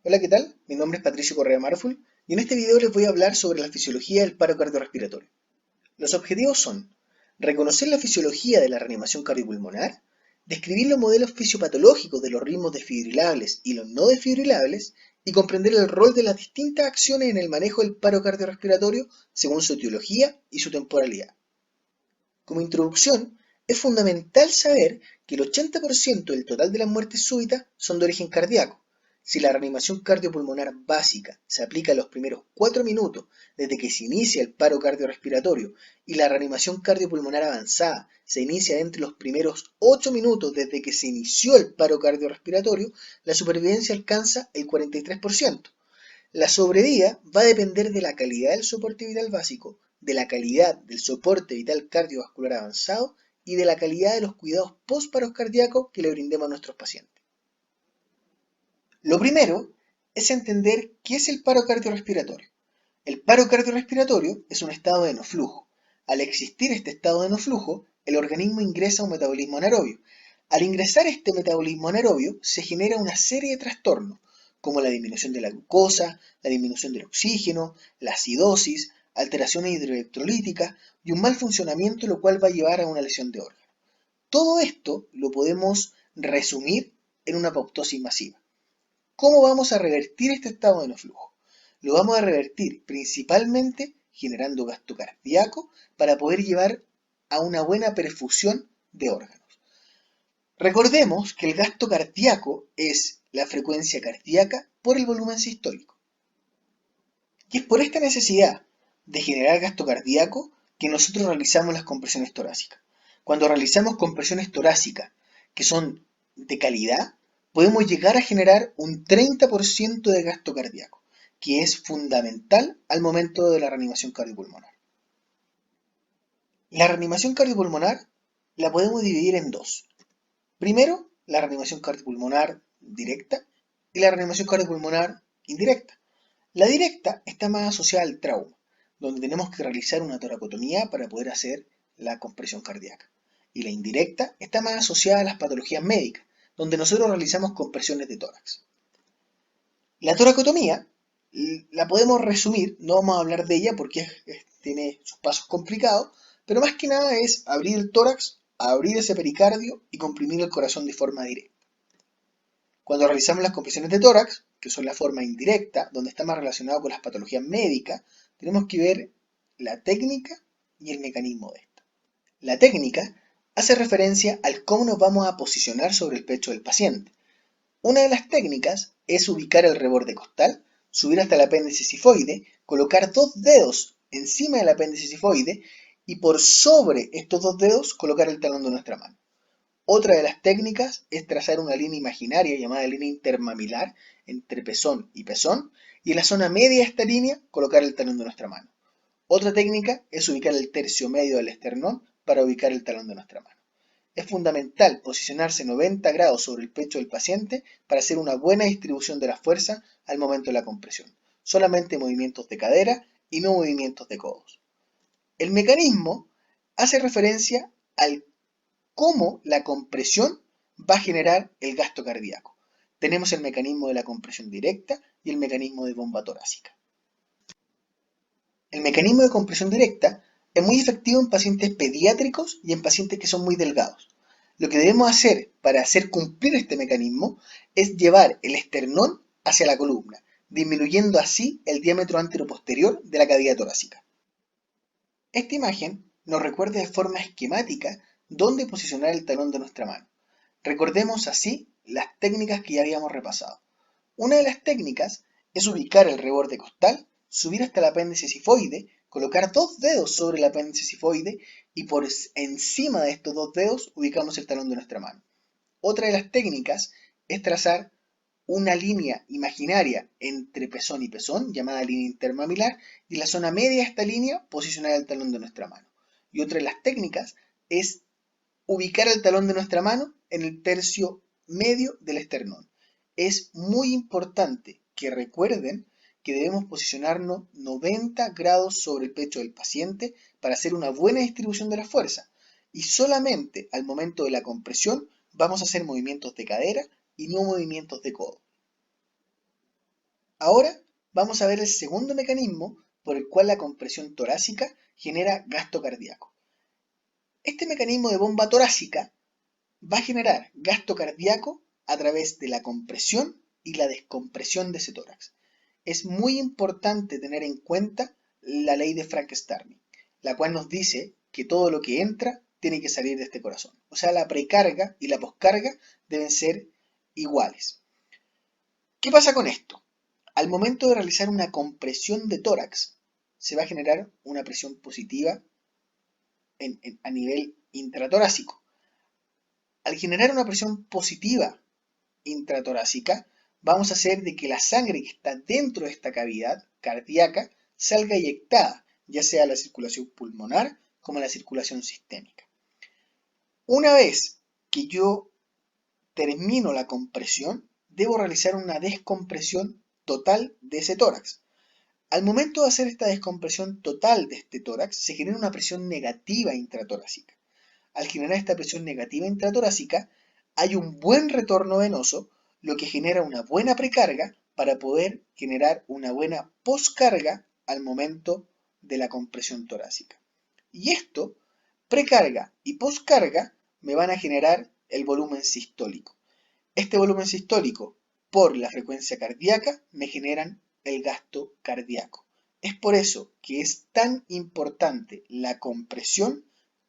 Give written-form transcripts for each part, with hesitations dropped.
Hola, ¿qué tal? Mi nombre es Patricio Correa Marful y en este video les voy a hablar sobre la fisiología del paro cardiorrespiratorio. Los objetivos son reconocer la fisiología de la reanimación cardiopulmonar, describir los modelos fisiopatológicos de los ritmos desfibrilables y los no desfibrilables y comprender el rol de las distintas acciones en el manejo del paro cardiorrespiratorio según su etiología y su temporalidad. Como introducción, es fundamental saber que el 80% del total de las muertes súbitas son de origen cardíaco. Si la reanimación cardiopulmonar básica se aplica en los primeros 4 minutos desde que se inicia el paro cardiorrespiratorio y la reanimación cardiopulmonar avanzada se inicia entre los primeros 8 minutos desde que se inició el paro cardiorrespiratorio, la supervivencia alcanza el 43%. La sobrevida va a depender de la calidad del soporte vital básico, de la calidad del soporte vital cardiovascular avanzado y de la calidad de los cuidados postparos cardíacos que le brindemos a nuestros pacientes. Lo primero es entender qué es el paro cardiorrespiratorio. El paro cardiorrespiratorio es un estado de no flujo. Al existir este estado de no flujo, el organismo ingresa un metabolismo anaerobio. Al ingresar este metabolismo anaerobio, se genera una serie de trastornos, como la disminución de la glucosa, la disminución del oxígeno, la acidosis, alteraciones hidroelectrolíticas y un mal funcionamiento, lo cual va a llevar a una lesión de órgano. Todo esto lo podemos resumir en una apoptosis masiva. ¿Cómo vamos a revertir este estado de no flujo? Lo vamos a revertir principalmente generando gasto cardíaco para poder llevar a una buena perfusión de órganos. Recordemos que el gasto cardíaco es la frecuencia cardíaca por el volumen sistólico. Y es por esta necesidad de generar gasto cardíaco que nosotros realizamos las compresiones torácicas. Cuando realizamos compresiones torácicas que son de calidad, podemos llegar a generar un 30% de gasto cardíaco, que es fundamental al momento de la reanimación cardiopulmonar. La reanimación cardiopulmonar la podemos dividir en dos. Primero, la reanimación cardiopulmonar directa y la reanimación cardiopulmonar indirecta. La directa está más asociada al trauma, donde tenemos que realizar una toracotomía para poder hacer la compresión cardíaca. Y la indirecta está más asociada a las patologías médicas, donde nosotros realizamos compresiones de tórax. La toracotomía la podemos resumir, no vamos a hablar de ella porque tiene sus pasos complicados, pero más que nada es abrir el tórax, abrir ese pericardio y comprimir el corazón de forma directa. Cuando realizamos las compresiones de tórax, que son la forma indirecta, donde está más relacionado con las patologías médicas, tenemos que ver la técnica y el mecanismo de esta. La técnica hace referencia al cómo nos vamos a posicionar sobre el pecho del paciente. Una de las técnicas es ubicar el reborde costal, subir hasta el apéndice sifoide, colocar dos dedos encima del apéndice sifoide y por sobre estos dos dedos colocar el talón de nuestra mano. Otra de las técnicas es trazar una línea imaginaria llamada línea intermamilar entre pezón y pezón y en la zona media de esta línea colocar el talón de nuestra mano. Otra técnica es ubicar el tercio medio del esternón para ubicar el talón de nuestra mano. Es fundamental posicionarse 90 grados sobre el pecho del paciente para hacer una buena distribución de la fuerza al momento de la compresión. Solamente movimientos de cadera y no movimientos de codos. El mecanismo hace referencia al cómo la compresión va a generar el gasto cardíaco. Tenemos el mecanismo de la compresión directa y el mecanismo de bomba torácica. El mecanismo de compresión directa es muy efectivo en pacientes pediátricos y en pacientes que son muy delgados. Lo que debemos hacer para hacer cumplir este mecanismo es llevar el esternón hacia la columna, disminuyendo así el diámetro anteroposterior de la cavidad torácica. Esta imagen nos recuerda de forma esquemática dónde posicionar el talón de nuestra mano. Recordemos así las técnicas que ya habíamos repasado. Una de las técnicas es ubicar el reborde costal, subir hasta el apéndice sifoide, colocar dos dedos sobre el apéndice sifoide y por encima de estos dos dedos ubicamos el talón de nuestra mano. Otra de las técnicas es trazar una línea imaginaria entre pezón y pezón, llamada línea intermamilar, y en la zona media de esta línea posicionar el talón de nuestra mano. Y otra de las técnicas es ubicar el talón de nuestra mano en el tercio medio del esternón. Es muy importante que recuerden que debemos posicionarnos 90 grados sobre el pecho del paciente para hacer una buena distribución de la fuerza. Y solamente al momento de la compresión vamos a hacer movimientos de cadera y no movimientos de codo. Ahora vamos a ver el segundo mecanismo por el cual la compresión torácica genera gasto cardíaco. Este mecanismo de bomba torácica va a generar gasto cardíaco a través de la compresión y la descompresión de ese tórax. Es muy importante tener en cuenta la ley de Frank-Starling, la cual nos dice que todo lo que entra tiene que salir de este corazón. O sea, la precarga y la poscarga deben ser iguales. ¿Qué pasa con esto? Al momento de realizar una compresión de tórax, se va a generar una presión positiva a nivel intratorácico. Al generar una presión positiva intratorácica, vamos a hacer de que la sangre que está dentro de esta cavidad cardíaca salga eyectada, ya sea a la circulación pulmonar como a la circulación sistémica. Una vez que yo termino la compresión, debo realizar una descompresión total de ese tórax. Al momento de hacer esta descompresión total de este tórax, se genera una presión negativa intratorácica. Al generar esta presión negativa intratorácica, hay un buen retorno venoso, lo que genera una buena precarga para poder generar una buena poscarga al momento de la compresión torácica. Y esto, precarga y poscarga, me van a generar el volumen sistólico. Este volumen sistólico por la frecuencia cardíaca me generan el gasto cardíaco. Es por eso que es tan importante la compresión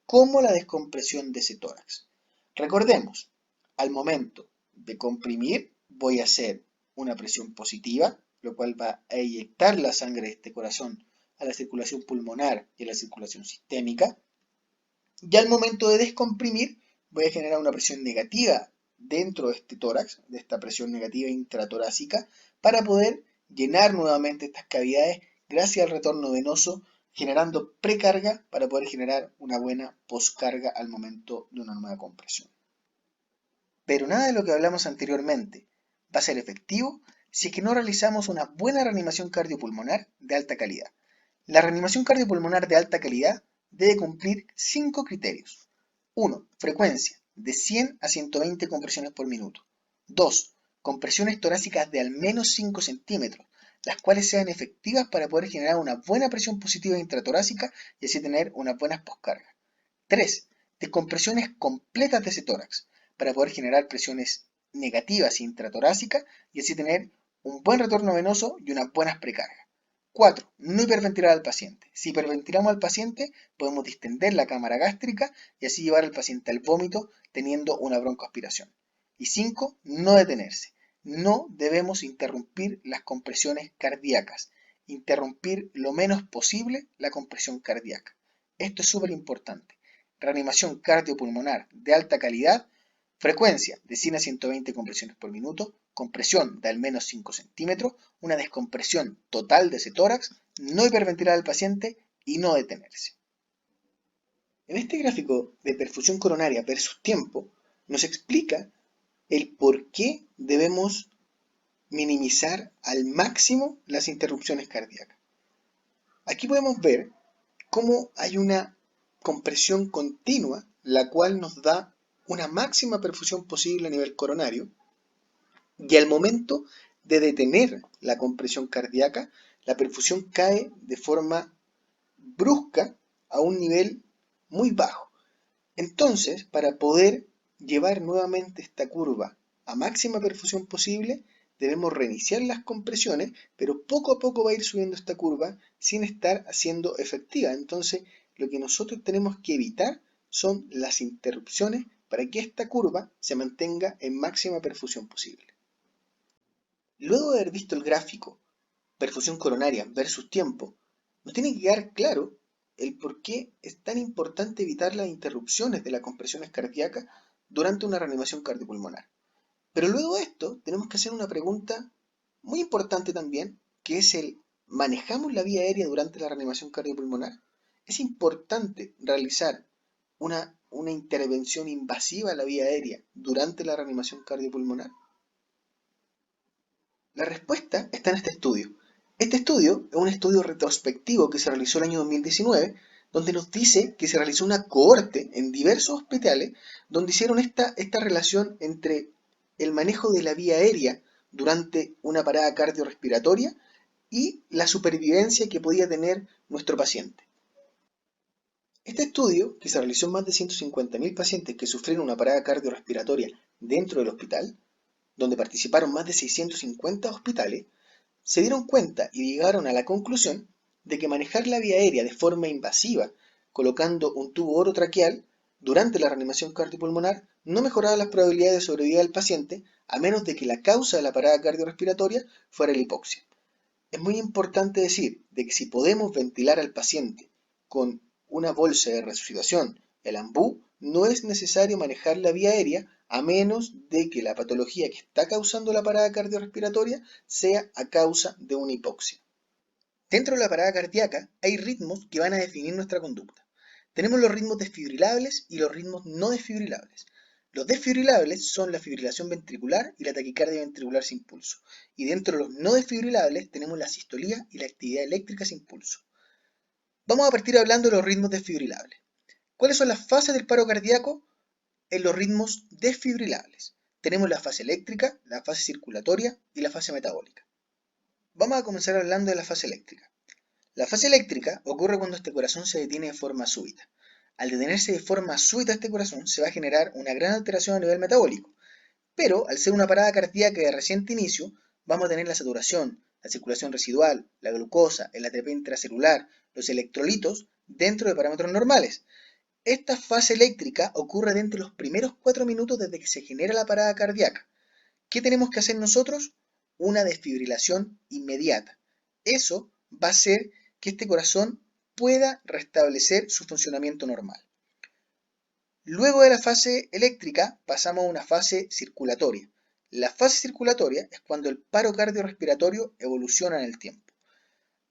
como la descompresión de ese tórax. Recordemos, al momento de comprimir voy a hacer una presión positiva, lo cual va a eyectar la sangre de este corazón a la circulación pulmonar y a la circulación sistémica. Y al momento de descomprimir voy a generar una presión negativa dentro de este tórax, de esta presión negativa intratorácica, para poder llenar nuevamente estas cavidades gracias al retorno venoso, generando precarga para poder generar una buena poscarga al momento de una nueva compresión. Pero nada de lo que hablamos anteriormente va a ser efectivo si es que no realizamos una buena reanimación cardiopulmonar de alta calidad. La reanimación cardiopulmonar de alta calidad debe cumplir 5 criterios. 1. Frecuencia de 100 a 120 compresiones por minuto. 2. Compresiones torácicas de al menos 5 centímetros, las cuales sean efectivas para poder generar una buena presión positiva intratorácica y así tener unas buenas poscargas. 3. Descompresiones completas de ese tórax, para poder generar presiones negativas intratorácicas y así tener un buen retorno venoso y unas buenas precargas. 4. No hiperventilar al paciente. Si hiperventilamos al paciente, podemos distender la cámara gástrica y así llevar al paciente al vómito teniendo una broncoaspiración. Y 5. No detenerse. No debemos interrumpir las compresiones cardíacas. Interrumpir lo menos posible la compresión cardíaca. Esto es súper importante. Reanimación cardiopulmonar de alta calidad, frecuencia de 100 a 120 compresiones por minuto, compresión de al menos 5 centímetros, una descompresión total de ese tórax, no hiperventilar al paciente y no detenerse. En este gráfico de perfusión coronaria versus tiempo, nos explica el por qué debemos minimizar al máximo las interrupciones cardíacas. Aquí podemos ver cómo hay una compresión continua, la cual nos da una máxima perfusión posible a nivel coronario, y al momento de detener la compresión cardíaca, la perfusión cae de forma brusca a un nivel muy bajo. Entonces, para poder llevar nuevamente esta curva a máxima perfusión posible, debemos reiniciar las compresiones, pero poco a poco va a ir subiendo esta curva sin estar siendo efectiva. Entonces, lo que nosotros tenemos que evitar son las interrupciones para que esta curva se mantenga en máxima perfusión posible. Luego de haber visto el gráfico perfusión coronaria versus tiempo, nos tiene que quedar claro el por qué es tan importante evitar las interrupciones de las compresiones cardíacas durante una reanimación cardiopulmonar. Pero luego de esto, tenemos que hacer una pregunta muy importante también, que es ¿manejamos la vía aérea durante la reanimación cardiopulmonar? ¿Es importante realizar una intervención invasiva a la vía aérea durante la reanimación cardiopulmonar? La respuesta está en este estudio. Este estudio es un estudio retrospectivo que se realizó el año 2019, donde nos dice que se realizó una cohorte en diversos hospitales donde hicieron esta relación entre el manejo de la vía aérea durante una parada cardiorrespiratoria y la supervivencia que podía tener nuestro paciente. Este estudio, que se realizó en más de 150.000 pacientes que sufrieron una parada cardiorrespiratoria dentro del hospital, donde participaron más de 650 hospitales, se dieron cuenta y llegaron a la conclusión de que manejar la vía aérea de forma invasiva, colocando un tubo orotraqueal durante la reanimación cardiopulmonar, no mejoraba las probabilidades de sobrevida del paciente, a menos de que la causa de la parada cardiorrespiratoria fuera la hipoxia. Es muy importante decir de que si podemos ventilar al paciente con una bolsa de resucitación, el AMBU, no es necesario manejar la vía aérea a menos de que la patología que está causando la parada cardiorrespiratoria sea a causa de una hipoxia. Dentro de la parada cardíaca hay ritmos que van a definir nuestra conducta. Tenemos los ritmos desfibrilables y los ritmos no desfibrilables. Los desfibrilables son la fibrilación ventricular y la taquicardia ventricular sin pulso. Y dentro de los no desfibrilables tenemos la sistolía y la actividad eléctrica sin pulso. Vamos a partir hablando de los ritmos desfibrilables. ¿Cuáles son las fases del paro cardíaco en los ritmos desfibrilables? Tenemos la fase eléctrica, la fase circulatoria y la fase metabólica. Vamos a comenzar hablando de la fase eléctrica. La fase eléctrica ocurre cuando este corazón se detiene de forma súbita. Al detenerse de forma súbita este corazón, se va a generar una gran alteración a nivel metabólico. Pero al ser una parada cardíaca de reciente inicio, vamos a tener la saturación, la circulación residual, la glucosa, el ATP intracelular, los electrolitos dentro de parámetros normales. Esta fase eléctrica ocurre dentro de los primeros 4 minutos desde que se genera la parada cardíaca. ¿Qué tenemos que hacer nosotros? Una desfibrilación inmediata. Eso va a hacer que este corazón pueda restablecer su funcionamiento normal. Luego de la fase eléctrica pasamos a una fase circulatoria. La fase circulatoria es cuando el paro cardiorrespiratorio evoluciona en el tiempo.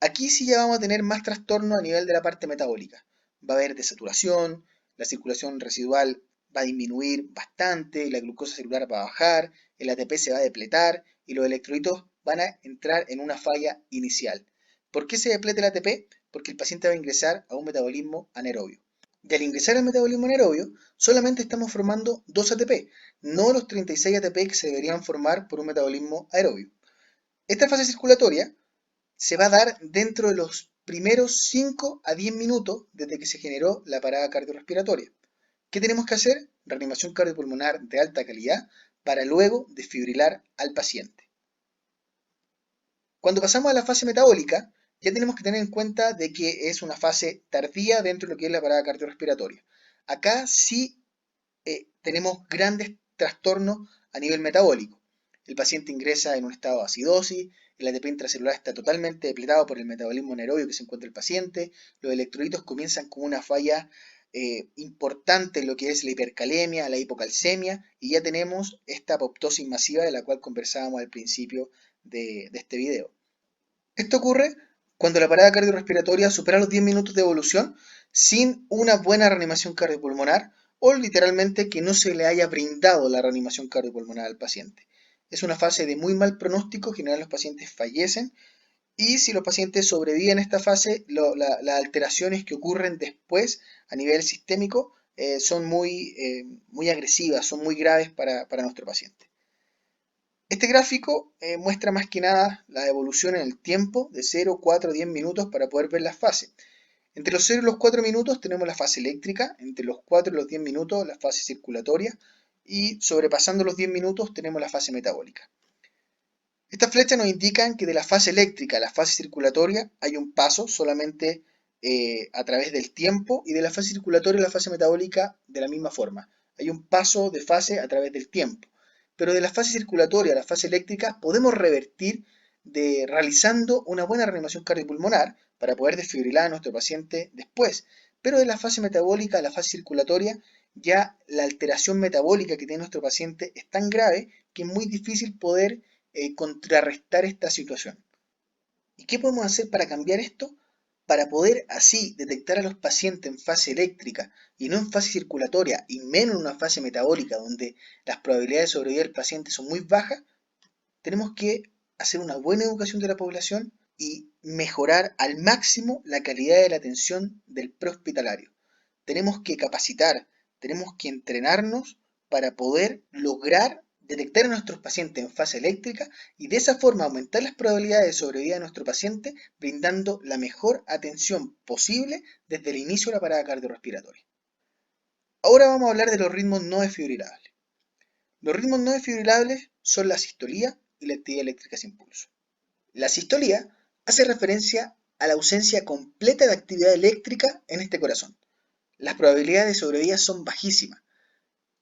Aquí sí ya vamos a tener más trastorno a nivel de la parte metabólica. Va a haber desaturación, la circulación residual va a disminuir bastante, la glucosa celular va a bajar, el ATP se va a depletar y los electrolitos van a entrar en una falla inicial. ¿Por qué se depleta el ATP? Porque el paciente va a ingresar a un metabolismo anaerobio. Y al ingresar al metabolismo anaerobio, solamente estamos formando 2 ATP, no los 36 ATP que se deberían formar por un metabolismo aerobio. Esta fase circulatoria se va a dar dentro de los primeros 5 a 10 minutos desde que se generó la parada cardiorrespiratoria. ¿Qué tenemos que hacer? Reanimación cardiopulmonar de alta calidad para luego desfibrilar al paciente. Cuando pasamos a la fase metabólica, ya tenemos que tener en cuenta de que es una fase tardía dentro de lo que es la parada cardiorrespiratoria. Acá sí tenemos grandes trastornos a nivel metabólico. El paciente ingresa en un estado de acidosis, el ATP intracelular está totalmente depletado por el metabolismo anaerobio que se encuentra el paciente, los electrolitos comienzan con una falla importante en lo que es la hipercalemia, la hipocalcemia, y ya tenemos esta apoptosis masiva de la cual conversábamos al principio de este video. Esto ocurre cuando la parada cardiorrespiratoria supera los 10 minutos de evolución sin una buena reanimación cardiopulmonar o literalmente que no se le haya brindado la reanimación cardiopulmonar al paciente. Es una fase de muy mal pronóstico, generalmente los pacientes fallecen y si los pacientes sobreviven a esta fase, las alteraciones que ocurren después a nivel sistémico son muy agresivas, son muy graves para nuestro paciente. Este gráfico muestra más que nada la evolución en el tiempo de 0, 4, 10 minutos para poder ver las fases. Entre los 0 y los 4 minutos tenemos la fase eléctrica, entre los 4 y los 10 minutos la fase circulatoria y sobrepasando los 10 minutos tenemos la fase metabólica. Estas flechas nos indican que de la fase eléctrica a la fase circulatoria hay un paso solamente a través del tiempo y de la fase circulatoria a la fase metabólica de la misma forma. Hay un paso de fase a través del tiempo. Pero de la fase circulatoria a la fase eléctrica podemos revertir realizando una buena reanimación cardiopulmonar para poder desfibrilar a nuestro paciente después. Pero de la fase metabólica a la fase circulatoria ya la alteración metabólica que tiene nuestro paciente es tan grave que es muy difícil poder contrarrestar esta situación. ¿Y qué podemos hacer para cambiar esto? Para poder así detectar a los pacientes en fase eléctrica y no en fase circulatoria y menos en una fase metabólica donde las probabilidades de sobrevivir del paciente son muy bajas, tenemos que hacer una buena educación de la población y mejorar al máximo la calidad de la atención del prehospitalario. Tenemos que capacitar, tenemos que entrenarnos para poder lograr detectar a nuestros pacientes en fase eléctrica y de esa forma aumentar las probabilidades de sobrevida de nuestro paciente, brindando la mejor atención posible desde el inicio de la parada cardiorrespiratoria. Ahora vamos a hablar de los ritmos no desfibrilables. Los ritmos no desfibrilables son la sistolía y la actividad eléctrica sin pulso. La sistolía hace referencia a la ausencia completa de actividad eléctrica en este corazón. Las probabilidades de sobrevida son bajísimas.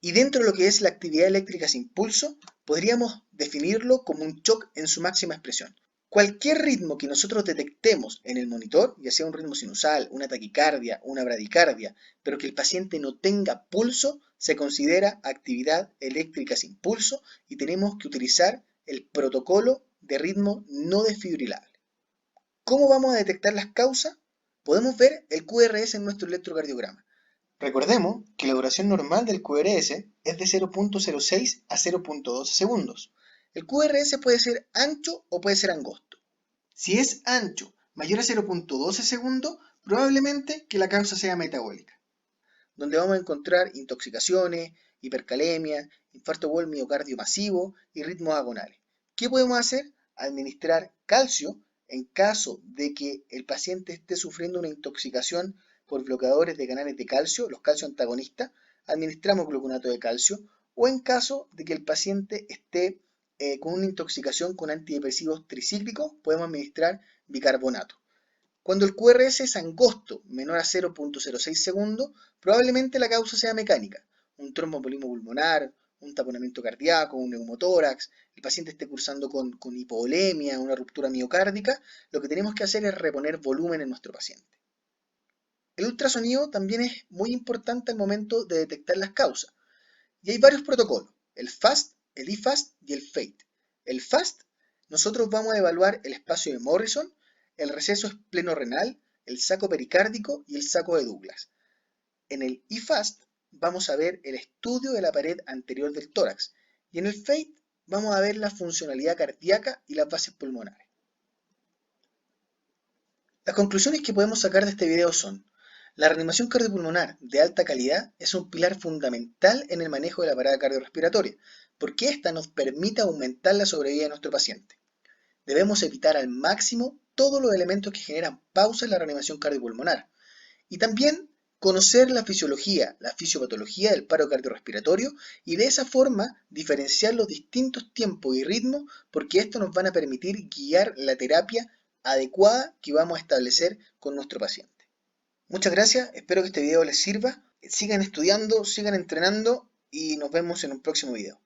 Y dentro de lo que es la actividad eléctrica sin pulso, podríamos definirlo como un shock en su máxima expresión. Cualquier ritmo que nosotros detectemos en el monitor, ya sea un ritmo sinusal, una taquicardia, una bradicardia, pero que el paciente no tenga pulso, se considera actividad eléctrica sin pulso y tenemos que utilizar el protocolo de ritmo no desfibrilable. ¿Cómo vamos a detectar las causas? Podemos ver el QRS en nuestro electrocardiograma. Recordemos que la duración normal del QRS es de 0.06 a 0.12 segundos. El QRS puede ser ancho o puede ser angosto. Si es ancho, mayor a 0.12 segundos, probablemente que la causa sea metabólica, donde vamos a encontrar intoxicaciones, hipercalemia, infarto por miocardio masivo y ritmos agonales. ¿Qué podemos hacer? Administrar calcio en caso de que el paciente esté sufriendo una intoxicación por bloqueadores de canales de calcio, los calcio antagonistas, administramos gluconato de calcio, o en caso de que el paciente esté con una intoxicación con antidepresivos tricíclicos, podemos administrar bicarbonato. Cuando el QRS es angosto, menor a 0.06 segundos, probablemente la causa sea mecánica, un tromboembolismo pulmonar, un taponamiento cardíaco, un neumotórax, el paciente esté cursando con hipovolemia, una ruptura miocárdica, lo que tenemos que hacer es reponer volumen en nuestro paciente. El ultrasonido también es muy importante al momento de detectar las causas. Y hay varios protocolos, el FAST, el IFAST y el FATE. El FAST, nosotros vamos a evaluar el espacio de Morrison, el receso esplenorenal, el saco pericárdico y el saco de Douglas. En el IFAST vamos a ver el estudio de la pared anterior del tórax y en el FATE vamos a ver la funcionalidad cardíaca y las bases pulmonares. Las conclusiones que podemos sacar de este video son: la reanimación cardiopulmonar de alta calidad es un pilar fundamental en el manejo de la parada cardiorrespiratoria, porque esta nos permite aumentar la sobrevida de nuestro paciente. Debemos evitar al máximo todos los elementos que generan pausa en la reanimación cardiopulmonar y también conocer la fisiología, la fisiopatología del paro cardiorrespiratorio y de esa forma diferenciar los distintos tiempos y ritmos, porque esto nos van a permitir guiar la terapia adecuada que vamos a establecer con nuestro paciente. Muchas gracias, espero que este video les sirva. Sigan estudiando, sigan entrenando y nos vemos en un próximo video.